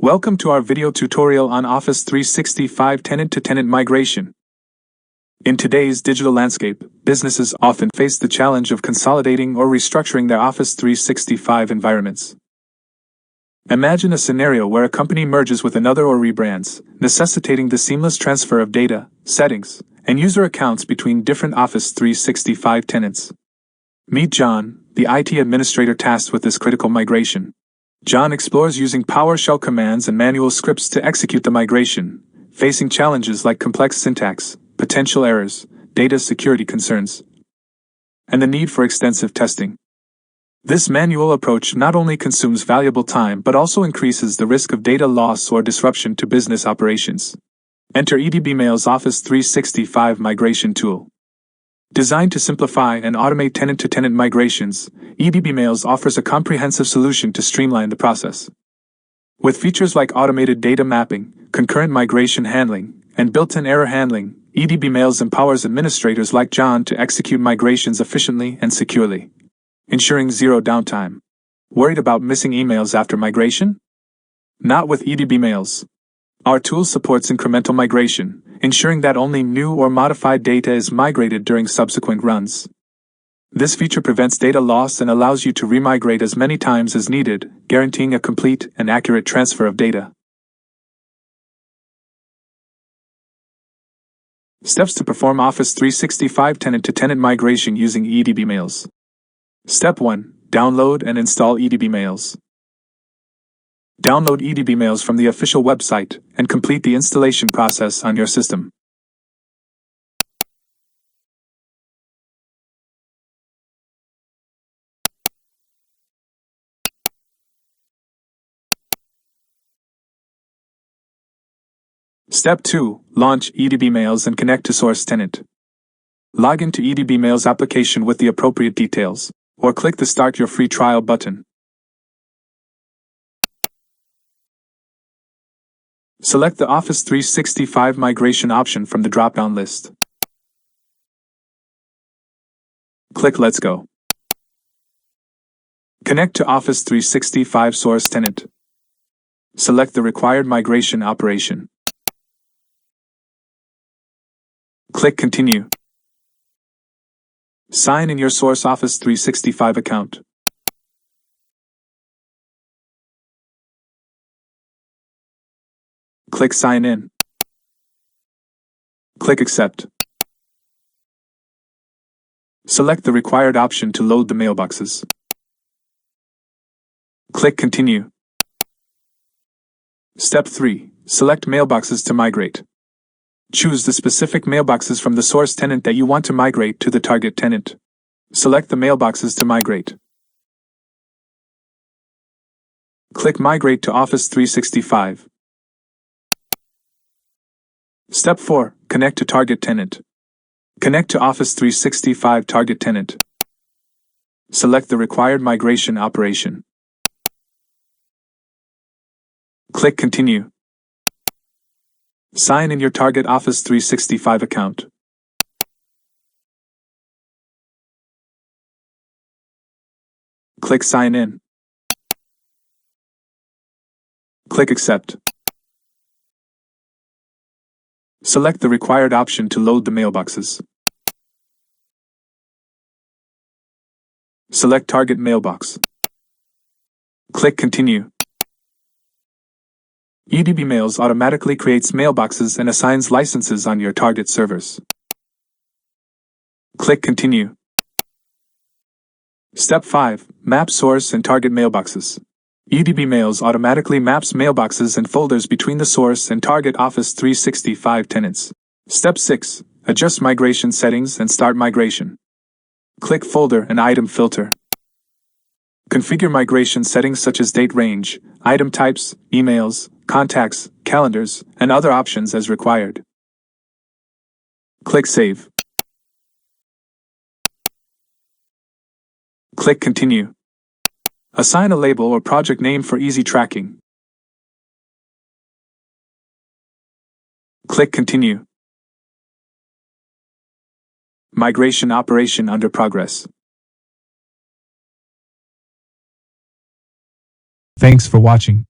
Welcome to our video tutorial on Office 365 tenant-to-tenant migration. In today's digital landscape, businesses often face the challenge of consolidating or restructuring their Office 365 environments. Imagine a scenario where a company merges with another or rebrands, necessitating the seamless transfer of data, settings, and user accounts between different Office 365 tenants. Meet John, the IT administrator tasked with this critical migration. John explores using PowerShell commands and manual scripts to execute the migration, facing challenges like complex syntax, potential errors, data security concerns, and the need for extensive testing. This manual approach not only consumes valuable time but also increases the risk of data loss or disruption to business operations. Enter EdbMails Office 365 Migration Tool. Designed to simplify and automate tenant-to-tenant migrations, EdbMails offers a comprehensive solution to streamline the process. With features like automated data mapping, concurrent migration handling, and built-in error handling, EdbMails empowers administrators like John to execute migrations efficiently and securely, ensuring zero downtime. Worried about missing emails after migration? Not with EdbMails. Our tool supports incremental migration, ensuring that only new or modified data is migrated during subsequent runs. This feature prevents data loss and allows you to remigrate as many times as needed, guaranteeing a complete and accurate transfer of data. Steps to perform Office 365 tenant-to-tenant migration using EdbMails. Step 1. Download and install EdbMails. Download EdbMails from the official website and complete the installation process on your system. Step 2. Launch EdbMails and connect to source tenant. Log into EdbMails application with the appropriate details, or click the Start Your Free Trial button. Select the Office 365 migration option from the drop-down list. Click Let's Go. Connect to Office 365 source tenant. Select the required migration operation. Click Continue. Sign in your source Office 365 account. Click Sign In. Click Accept. Select the required option to load the mailboxes. Click Continue. Step 3. Select mailboxes to migrate. Choose the specific mailboxes from the source tenant that you want to migrate to the target tenant. Select the mailboxes to migrate. Click Migrate to Office 365. Step 4. Connect to target tenant. Connect to Office 365 target tenant. Select the required migration operation. Click Continue. Sign in your target Office 365 account. Click Sign In. Click Accept. Select the required option to load the mailboxes. Select Target Mailbox. Click Continue. EdbMails automatically creates mailboxes and assigns licenses on your target servers. Click Continue. Step 5. Map source and target mailboxes. EdbMails automatically maps mailboxes and folders between the source and target Office 365 tenants. Step 6. Adjust migration settings and start migration. Click Folder and Item Filter. Configure migration settings such as date range, item types, emails, contacts, calendars, and other options as required. Click Save. Click Continue. Assign a label or project name for easy tracking. Click Continue. Migration operation under progress. Thanks for watching.